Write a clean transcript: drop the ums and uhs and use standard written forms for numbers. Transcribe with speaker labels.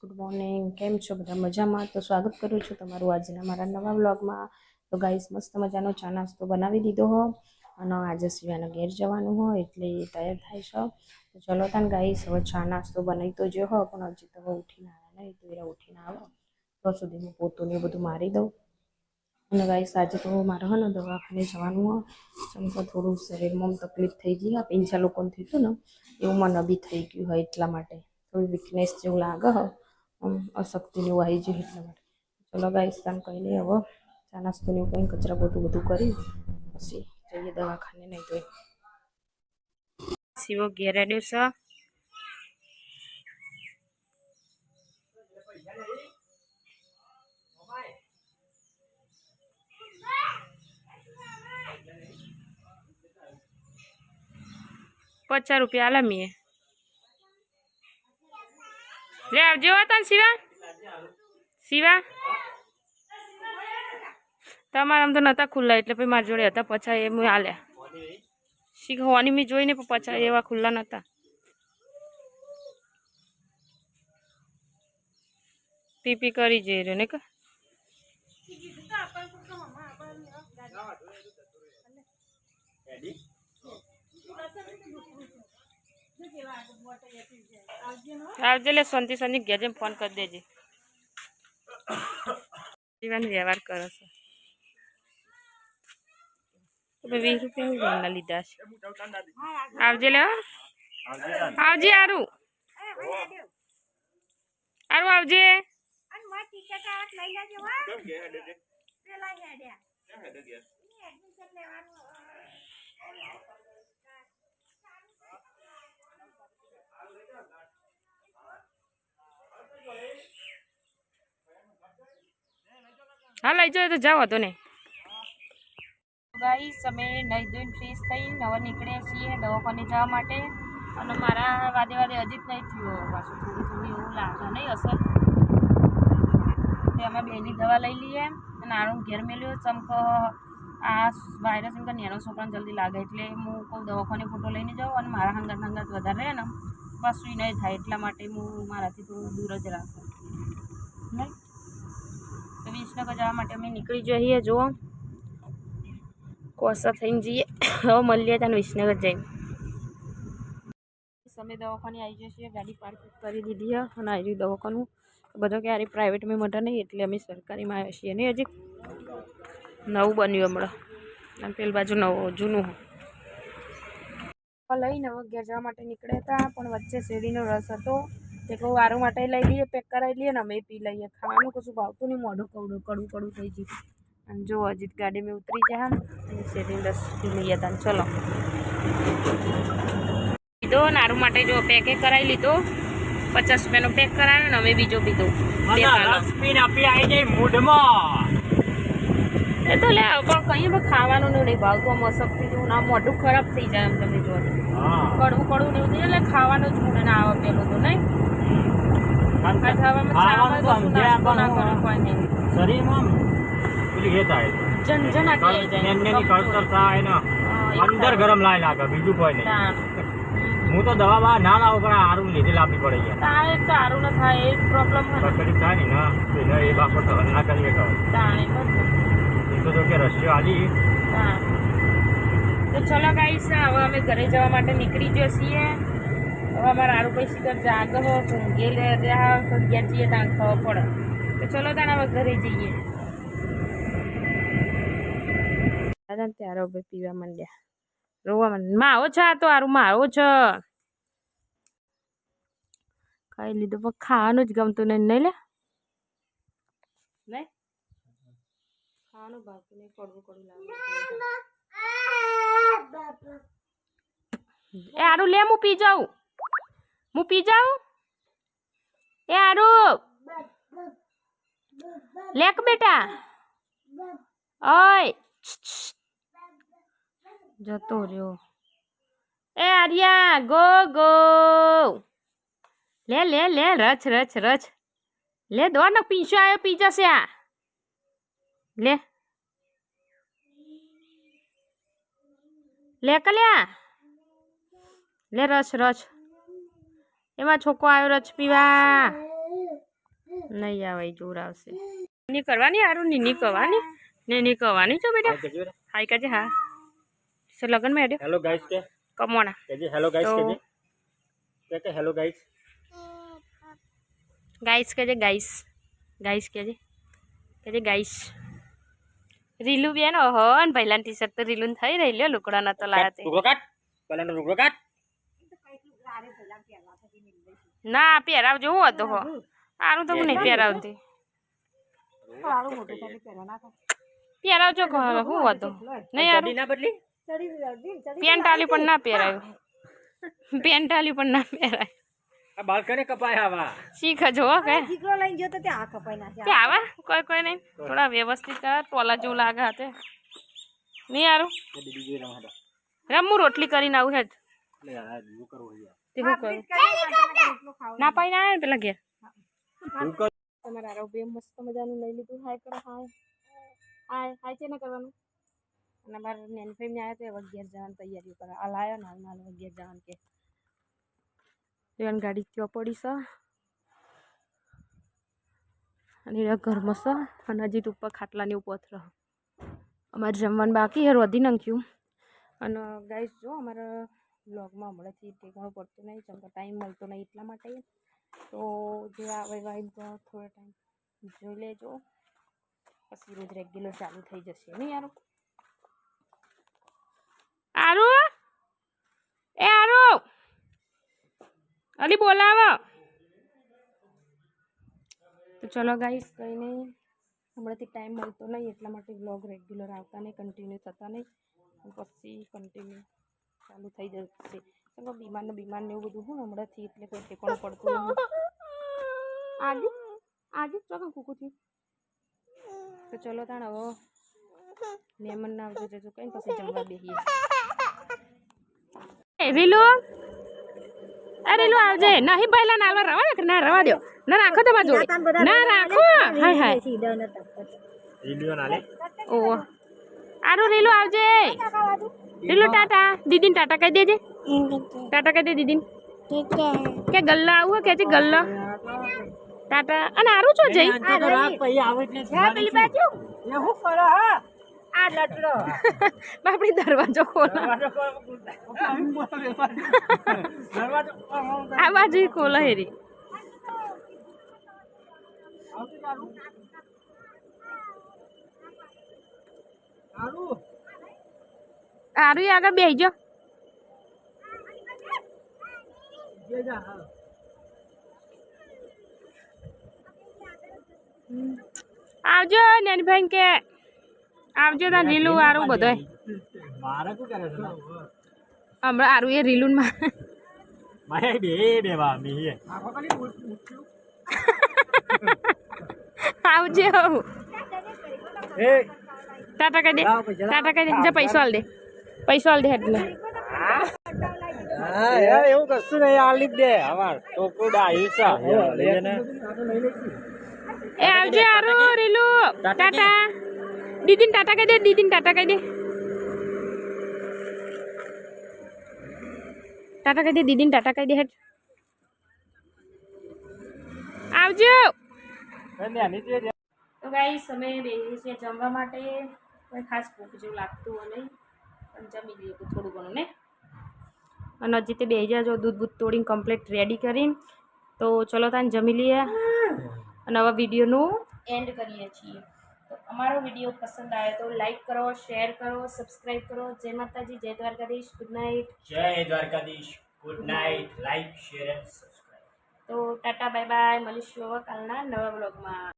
Speaker 1: Good morning. કેમ છો બધા? મજામાં? તો સ્વાગત કરું છું તમારું આજના મારા નવા વ્લોગમાં. તો ગાઈસ મસ્ત મજાનો ચા નાસ્તો બનાવી દીધો હો અને આજે શિવાના ઘેર જવાનું હોય એટલે તૈયાર થાય છે. તો ચલો તાન ગાઈસ હવે ચા નાસ્તો બનાવી તો જો હો પણ હજી તો ઉઠીને આવ્યા નહીં. તો એરા ઉઠીને આવો તો સુધી હું પોતું ને બધું મારી દઉં. અને ગાઈસ આજે તો મારે હે ને દવાખાને જવાનું હોય. કેમ કે થોડું શરીરમાં તકલીફ થઈ ગઈ. આ પિંચા લોકોને થયું હતું ને એવું મને બી થઈ ગયું હોય એટલા માટે થોડી વીકનેસ જેવું લાગે હ અશક્તિ જેવું આવી ગયું એટલા માટે. ચલો ગાઈસ તાન કહી લઈએ હવે ચા નાસ્તોને એવું કંઈ કચરા બધું કરી પછી જઈએ દવાખાને. નહીં તો શિવો ઘેર રેડ્યો છે. ₹50 આલા મીએ લે આવજો તને શિવા. શિવા તમારા આમ તો નતા ખુલ્લા એટલે પછી મારી જોડે હતા. પછા એ મેં આલ્યા શીખવાની મેં જોઈને પણ પછા એવા ખુલ્લા નતા. પીપી કરી જઈ રહ્યો ને કે આવજે લે શાંતિ શાંતિ ઘેર જઈને ફોન કરી દેજે. શિવાન વ્યવહાર કરો છો તો ₹20 લીધા છે. આવજે લે આવજે આરું આરું આવજે. હા લઈ જાઓ તો જાઓ હતો ને. ગાઈસ અમે નહીં ધોઈને ફ્રેશ થઈને હવે નીકળ્યા છીએ દવાખાને જવા માટે. અને મારા વાદે હજી જ નહીં થયું પાછું થોડું એવું લાગે નહીં અસર. તે અમે બેની દવા લઈ લઈએ અને આનું ઘેર મેલ્યો ચમક આ વાયરસ એમ કે નેનો છોકરાને જલ્દી લાગે એટલે હું કહું દવાખાને ફોટો લઈને જાઉં અને મારા હંગાત વધારે રહે ને પાછું નહીં થાય એટલા માટે હું મારાથી થોડું દૂર જ રાખું નહીં. તો વિસનગર જવા માટે અમે નીકળી જઈએ. જુઓ કોસા થઈને જઈએ હવે મળીએ ત્યાં વિસનગર જઈને. અમે દવાખાને આવી જઈએ છીએ. ગાડી પાર્ક કરી દીધી અને આવી રહ્યું દવાખાનું. બધો ક્યારે પ્રાઇવેટમાં મોટા નહીં એટલે અમે સરકારીમાં આવ્યા છીએ. નહીં હજી નવું બન્યું હમણાં અને પેલી બાજુ નવું જૂનું લઈને હવે ઘેર જવા માટે નીકળ્યા હતા પણ વચ્ચે શેરડીનો રસ હતો તે કહું વારું માટે લઈ લઈએ પેક કરાવી લઈએ ને અમે પી લઈએ. ખાવાનું કશું ભાવતું નહીં મોઢું કડું થઈ ગયું. અને જો અજીત ગાડીમાં ઉતરી જાય અને શેરડીનો રસ પી લઈએ હતા. ચલો લીધો નારું માટે જો પેકે કરાવી લીધો. ₹50નો પેક કરાવ્યો ને અમે બીજો પીધો. એ તો લે પણ કઈ ખાવાનું નહીં ભાવતું. મસકથી જેવું ના મોઢું ખરાબ થઈ જાય એમ તમે જો કડવું ને એવું થઈ એટલે ખાવાનું જ મૂડે ના આવે પેલું તો નહીં.
Speaker 2: અંદર ગરમ લાગે બીજું કોઈ નહીં. હું તો દવા ના લાવું પણ આરું લીધે લાવવી પડે યાર.
Speaker 1: સારું ન થાય એ પ્રોબ્લેમ
Speaker 2: તકલીફ થાય ને ના એ બાપડ તો ના કરીએ કહો તો કે રસ્યો આલી.
Speaker 1: તો ચલો ગાઈસ હવે અમે ઘરે જવા માટે નીકળી જઈએ છીએ. હવે અમારા આરું પૈસી ઘર જાગ હો ઊંઘે લે ત્યાં ઘેર જઈએ ત્યાં ખબર પડે. તો ચલો તાણ હવે ઘરે જઈએ. દાદા ત્યારે ભાઈ પીવા માંડ્યા રોવા માંડ્યા. માં આવો છે તો આરું માં આવો છે ખાઈ લીધું પણ ખાવાનું જ ગમતું નહીં. નહીં લે નહીં ખાવાનું ભાવતું નહીં. કડવું લાગે. એ આરું લે હું પી જાઉં એ આરું લેક બેટા ઓય જતો રહ્યો. એ આર્યા ગો લે રચ લે દોડ ને પીંછો આવ્યો પી જશે આ લે કલ્યા લે રસ એમાં છોકરો આવ્યો રસ પીવા. નહીં આવે જોર આવશે ની કરવાની હારું ની કરવાની ને ની કરવાની છો બેટા હાય કાજે હા સે લગન में
Speaker 2: हेलो गाइस के
Speaker 1: કમોણા
Speaker 2: कहिए हेलो गाइस
Speaker 1: तो-
Speaker 2: कहिए क्या क्या हेलो गाइस
Speaker 1: ગાઈસ કહેજે ગાઈસ કહેજે ગાઈસ રીલુ બેન ઓહો ને પહેલાની ટી શર્ટ તો રીલુન થઈ રહી લ્યો લુકડા નતો લાયા તે
Speaker 2: रुको काट पहले ना रुको काट
Speaker 1: ના પહેરાવજો હું હતો હો આરું તો હું નહીં પહેરાવતી પહેરાવજો હું હતો નહીં આરું
Speaker 2: ना बदली
Speaker 1: પેન્ટ આલી પણ ના પહેરાયું પેન્ટ આલી પણ ના પહેરાય
Speaker 2: આ બાલ્કની કપાય આવા
Speaker 1: શીખ જો કે
Speaker 3: દીકરો લઈને જતો તે આ કપાઈ નાખે
Speaker 1: તે આવા કોઈ નહીં થોડા વ્યવસ્થિત કર ટોલા જેવું લાગે હાથે નહીં આરું
Speaker 2: દીદી જે રમાડો
Speaker 1: રમું રોટલી કરીને આવું હેડ
Speaker 2: લે યાર હું કરું યાર
Speaker 1: તે હું કરું ના પાઈ ના આવે ને પેલા ઘેર
Speaker 2: હું કરું
Speaker 1: તમારા આરો બે મસ્ત મજાનું લઈ લીધું હાય કરો હાય છે ને કરવાનું અને મારા નેની ફેમ આવ્યા તો હવે ઘેર જવાની તૈયારીઓ કરે આ લાયો ને હાલ ઘેર જવાનું કે ગાડી ત્યાં પડી છે અને એના ઘરમાં છે અને હજી ઉપર ખાટલાની ઉપર રહો અમારે જમવાનું બાકી યાર વધી નાખ્યું અને ગાઈસ જો અમારા બ્લોગમાં હમણાંથી ટેકવાનું પડતું નહીં ચમકો ટાઈમ મળતો નહીં એટલા માટે તો જે આવે વાઈબ થોડો ટાઈમ જોઈ લેજો પછી રોજ રેગ્યુલર ચાલુ થઈ જશે નહીં યાર આરું એ આરું અલી બોલાવો તો ચલો ગાઈસ કંઈ નહીં હમણાંથી ટાઈમ મળતો નહીં એટલા માટે વ્લોગ રેગ્યુલર આવતા નહીં કન્ટિન્યુ થતા નહીં પછી કન્ટિન્યુ ચાલુ થઈ જશે ચલો બીમાર ને એવું બધું હું હમણાંથી એટલે કોઈ ઠેકાણું પડતું નહીં આજે ચોકન કૂકું થયું તો ચલો તાણ હવે મહેમાન ના આવજો જજો કઈ પછી જમવા બેસીએ રીલુ આવજે નહીં પહેલા નાલવા રવા દે ના રવા દો ના રાખો તમારા જોડે ના રાખો હાય હાય
Speaker 2: રીલિયો ના લે
Speaker 1: ઓહ આરો રીલુ આવજે રીલુ ટાટા દીદીને ટાટા કહી દેજે ટાટા કહી દે દીદીને કે ગલ્લા આવું કે છે ગલ્લા ટાટા અને આરું છો જઈ
Speaker 3: પેલી બાજુ એ હું કરો હા આ લટડો
Speaker 1: બાપડી દરવાજો ખોલો આ બાજુ ખોલો હેરી આરું આગળ બેસજો આવજો નેની ભાઈ કે આવજો તા રીલું આરું બધોય
Speaker 2: મારા શું કરે છે
Speaker 1: હમણાં આરું એ રીલું માં
Speaker 2: મારે બે વા મી
Speaker 1: આવજો
Speaker 2: એ
Speaker 1: ટાટા કહી દે જા પૈસો હાલ દે એટલે
Speaker 2: હા યાર એવું કશું નહીં આ લીધ દે અમાર ટોકુડા હિસ્સા લઈ ને
Speaker 1: એ આવજો આરું રીલું ટાટા દીદીને ટાટા કહી દે ટાટા કહી દે દીદીને ટાટા કહી દે હેડ આવજો તો ગાઈસ અમે બેસીએ છીએ જમવા માટે કોઈ ખાસ ભૂખ જેવું લાગતું હોય નહીં પણ જમી લઈએ થોડું ઘણું ને અને હજી તે બેસી જાજો દૂધ તોડીને કમ્પ્લીટ રેડી કરીને તો ચલો તાને જમી લઈએ અને હવે વિડીયોનું એન્ડ કરીએ છીએ તો અમારો વિડીયો પસંદ આવે તો લાઈક કરો શેર કરો સબસ્ક્રાઈબ કરો જય માતાજી જય દ્વારકાધીશ ગુડ નાઇટ
Speaker 2: જય Dwarkadhish good night like share and subscribe
Speaker 1: તો ટાટા બાય બાય મળીશું હવે કાલના નવા બ્લોગમાં